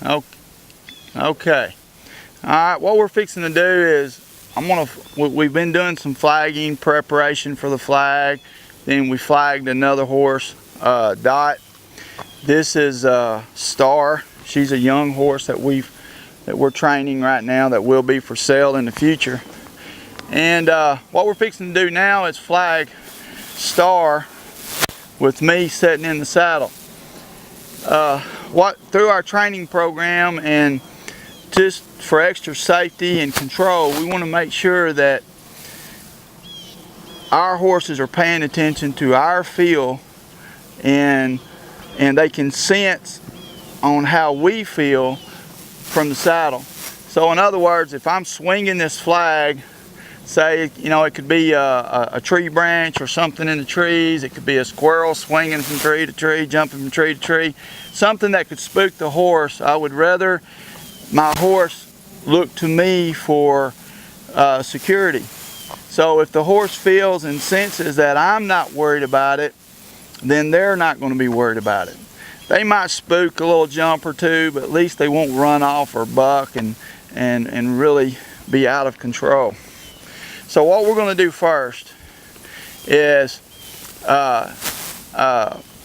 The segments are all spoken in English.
Okay. All right, what we're fixing to do is we've been doing some flagging, preparation for the flag. Then we flagged another horse, Dot. This is Star. She's a young horse that we're training right now that will be for sale in the future. And what we're fixing to do now is flag Star with me sitting in the saddle. Through our training program and just for extra safety and control, we want to make sure that our horses are paying attention to our feel and they can sense on how we feel from the saddle. So in other words, if I'm swinging this flag, say, you know, it could be a tree branch or something in the trees, it could be a squirrel swinging from tree to tree, jumping from tree to tree, something that could spook the horse. I would rather my horse look to me for security. So if the horse feels and senses that I'm not worried about it, then they're not going to be worried about it. They might spook a little jump or two, but at least they won't run off or buck and really be out of control. So what we're going to do first is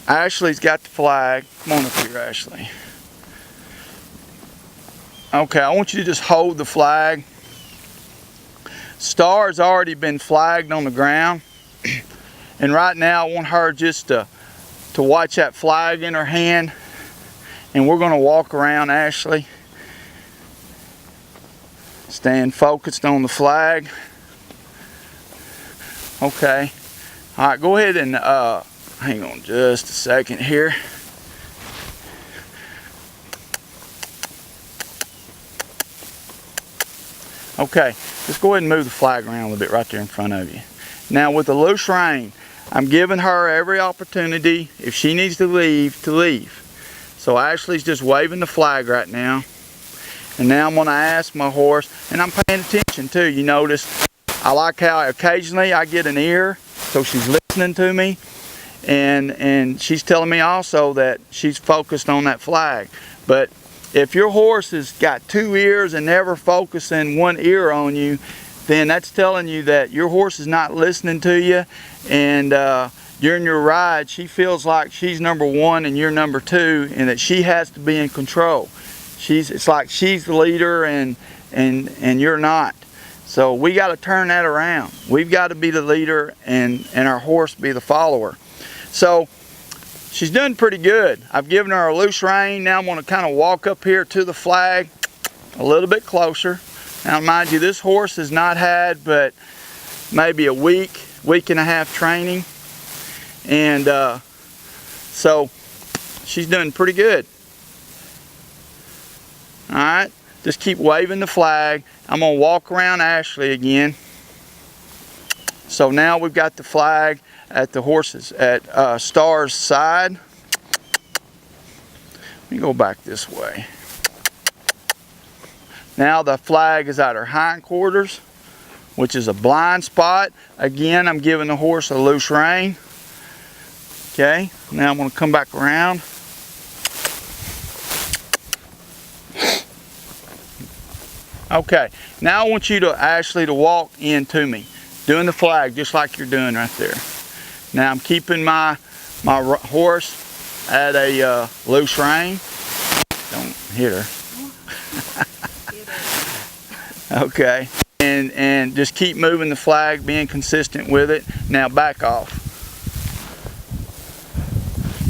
Ashley's got the flag. Come on up here, Ashley. Okay, I want you to just hold the flag. Star's already been flagged on the ground. And right now I want her just to watch that flag in her hand. And we're going to walk around Ashley. Staying focused on the flag. Okay. All right, go ahead and hang on just a second here. Okay, just go ahead and move the flag around a little bit right there in front of you. Now with the loose rein, I'm giving her every opportunity, if she needs to leave, to leave. So Ashley's just waving the flag right now. And now I'm going to ask my horse, and I'm paying attention too. You notice, I like how occasionally I get an ear, so she's listening to me. And she's telling me also that she's focused on that flag. But if your horse has got two ears and never focusing one ear on you, then that's telling you that your horse is not listening to you, and during your ride she feels like she's number one and you're number two, and that she has to be in control. It's like she's the leader and you're not. So we got to turn that around. We've got to be the leader and our horse be the follower. So she's doing pretty good. I've given her a loose rein. Now I'm going to kind of walk up here to the flag a little bit closer. Now mind you, this horse has not had but maybe a week and a half training. And so she's doing pretty good. Alright, just keep waving the flag. I'm going to walk around Ashley again. So now we've got the flag at the horses, at Star's side. Let me go back this way. Now the flag is at her hindquarters, which is a blind spot. Again, I'm giving the horse a loose rein. Okay, now I'm going to come back around. Okay, now I want you to Ashley to walk into me, doing the flag just like you're doing right there. Now I'm keeping my horse at a loose rein. Don't hit her. Okay, and just keep moving the flag, being consistent with it. Now back off.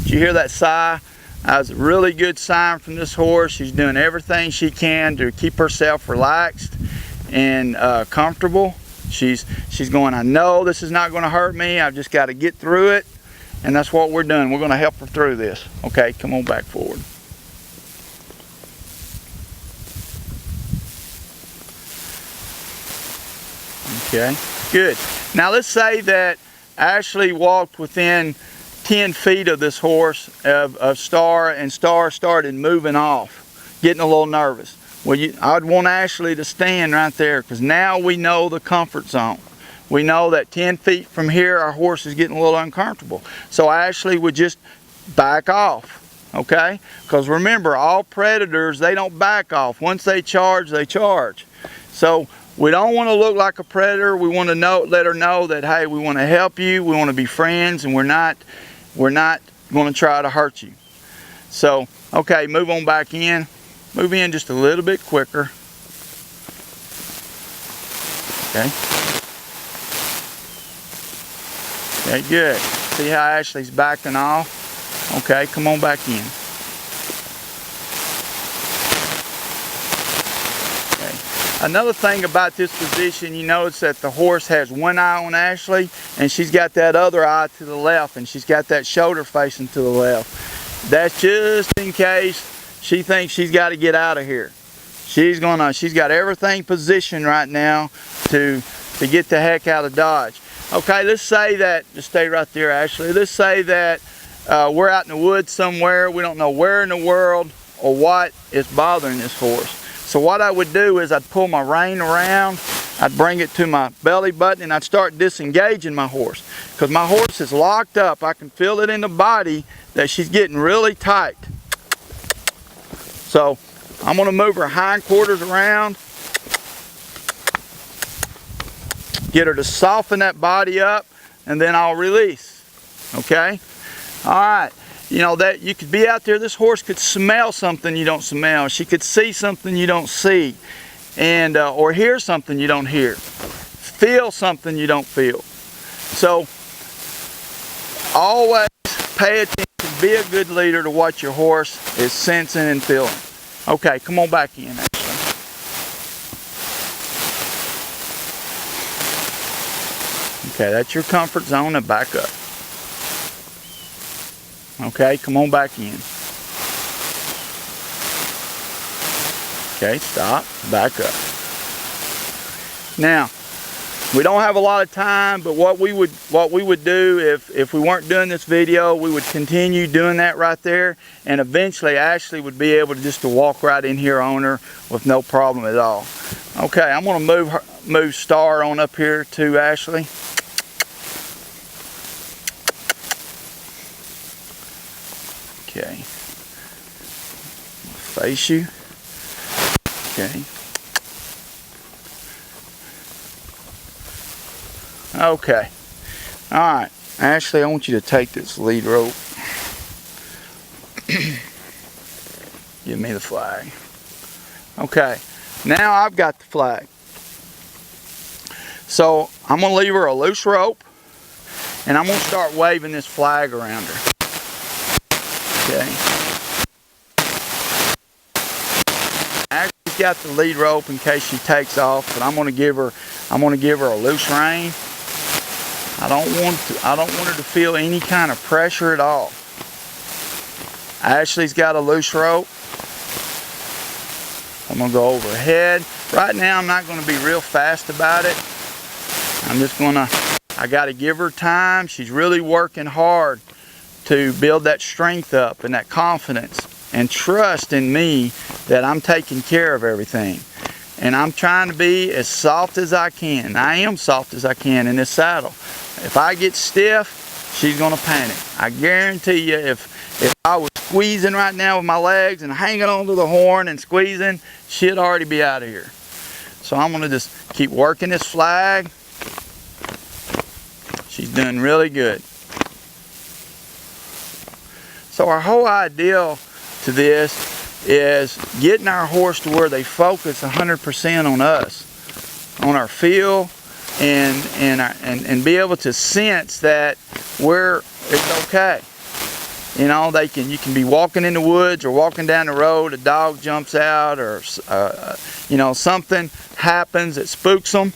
Did you hear that sigh? That was a really good sign from this horse. She's doing everything she can to keep herself relaxed and comfortable. She's going, I know this is not going to hurt me. I've just got to get through it. And that's what we're doing. We're going to help her through this. Okay, come on back forward. Okay, good. Now let's say that Ashley walked within 10 feet of this horse, of Star, and Star started moving off, getting a little nervous. Well, I'd want Ashley to stand right there, because now we know the comfort zone. We know that 10 feet from here our horse is getting a little uncomfortable. So Ashley would just back off. okay? Because remember, all predators, they don't back off. Once they charge, they charge. So we don't want to look like a predator. We want to let her know that, hey, we want to help you, we want to be friends, and we're not going to try to hurt you. So, okay, move on back in. Move in just a little bit quicker. Okay. Okay, good. See how Ashley's backing off? Okay, come on back in. Okay. Another thing about this position, you notice that the horse has one eye on Ashley, and she's got that other eye to the left, and she's got that shoulder facing to the left. That's just in case she thinks she's got to get out of here. She's got everything positioned right now to get the heck out of Dodge. Okay, let's say that, just stay right there, Ashley. Let's say that we're out in the woods somewhere. We don't know where in the world or what is bothering this horse. So what I would do is I'd pull my rein around, I'd bring it to my belly button, and I'd start disengaging my horse. Because my horse is locked up. I can feel it in the body that she's getting really tight. So I'm going to move her hindquarters around, get her to soften that body up, and then I'll release. Okay? Alright. You know that you could be out there, this horse could smell something you don't smell. She could see something you don't see. And or hear something you don't hear. Feel something you don't feel. So always pay attention. Be a good leader to what your horse is sensing and feeling. Okay, come on back in, Ashley. Okay, that's your comfort zone, and back up. Okay, come on back in. Okay, stop, back up. Now, we don't have a lot of time, but what we would do if we weren't doing this video, we would continue doing that right there, and eventually Ashley would be able to walk right in here on her with no problem at all. Okay, I'm going to move Star on up here to Ashley. Okay. Face you. Okay. Okay. Alright. Ashley, I want you to take this lead rope. Give me the flag. Okay. Now I've got the flag. So I'm going to leave her a loose rope, and I'm going to start waving this flag around her. Okay. Ashley's got the lead rope in case she takes off, but I'm going to give her a loose rein. I don't want her to feel any kind of pressure at all. Ashley's got a loose rope. I'm going to go overhead. Right now I'm not going to be real fast about it. I got to give her time. She's really working hard to build that strength up and that confidence and trust in me that I'm taking care of everything. And I'm trying to be as soft as I can. I am soft as I can in this saddle. If I get stiff, she's going to panic. I guarantee you, if I was squeezing right now with my legs and hanging onto the horn and squeezing, she'd already be out of here. So I'm going to just keep working this flag. She's doing really good. So our whole idea to this is getting our horse to where they focus 100% on us, on our feel, and be able to sense that it's okay. You know, you can be walking in the woods or walking down the road, a dog jumps out, or you know, something happens that spooks them.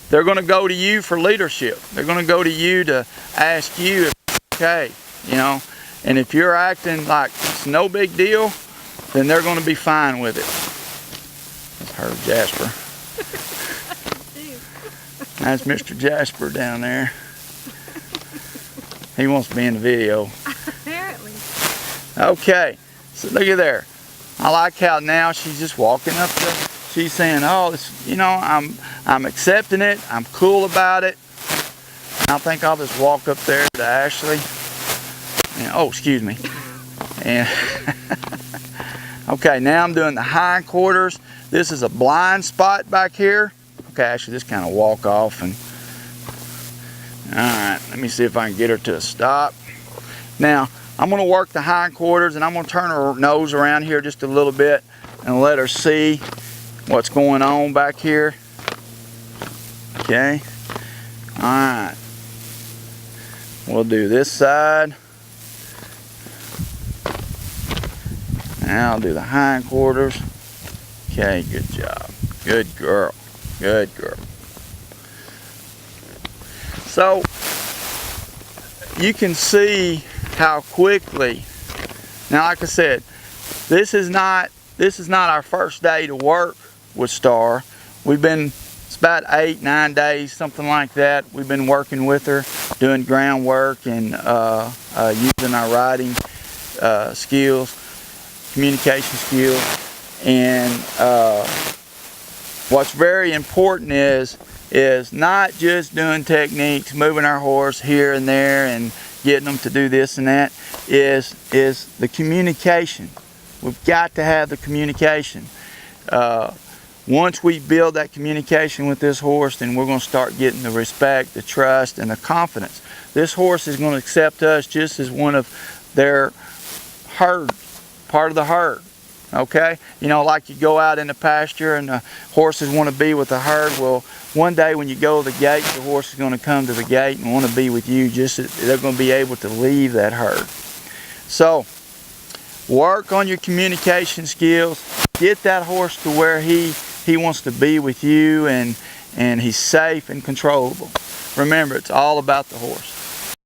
They're going to go to you for leadership. They're going to go to you to ask you if it's okay, you know. And if you're acting like it's no big deal, then they're going to be fine with it. That's her, Jasper. That's Mr. Jasper down there. He wants to be in the video. Apparently. Okay, so look at there. I like how now she's just walking up there. She's saying, oh, this, you know, I'm accepting it. I'm cool about it. And I think I'll just walk up there to Ashley. And, oh, excuse me. And okay, now I'm doing the hindquarters. This is a blind spot back here. Okay, actually just kind of walk off and, all right, let me see if I can get her to a stop. Now, I'm gonna work the hindquarters and I'm gonna turn her nose around here just a little bit and let her see what's going on back here. Okay, all right. We'll do this side. Now I'll do the hindquarters. Okay, good job. Good girl. Good girl. So you can see how quickly. Now, like I said, this is not our first day to work with Star. It's about 8-9 days, something like that. We've been working with her, doing groundwork and using our riding skills, communication skills. And what's very important is not just doing techniques, moving our horse here and there and getting them to do this and that, is the communication. We've got to have the communication. Once we build that communication with this horse, then we're going to start getting the respect, the trust, and the confidence. This horse is going to accept us just as one of their herd, part of the herd. Okay? You know, like you go out in the pasture and the horses want to be with the herd. Well, one day when you go to the gate, the horse is going to come to the gate and want to be with you. Just they're going to be able to leave that herd. So, work on your communication skills. Get that horse to where he wants to be with you and he's safe and controllable. Remember, it's all about the horse.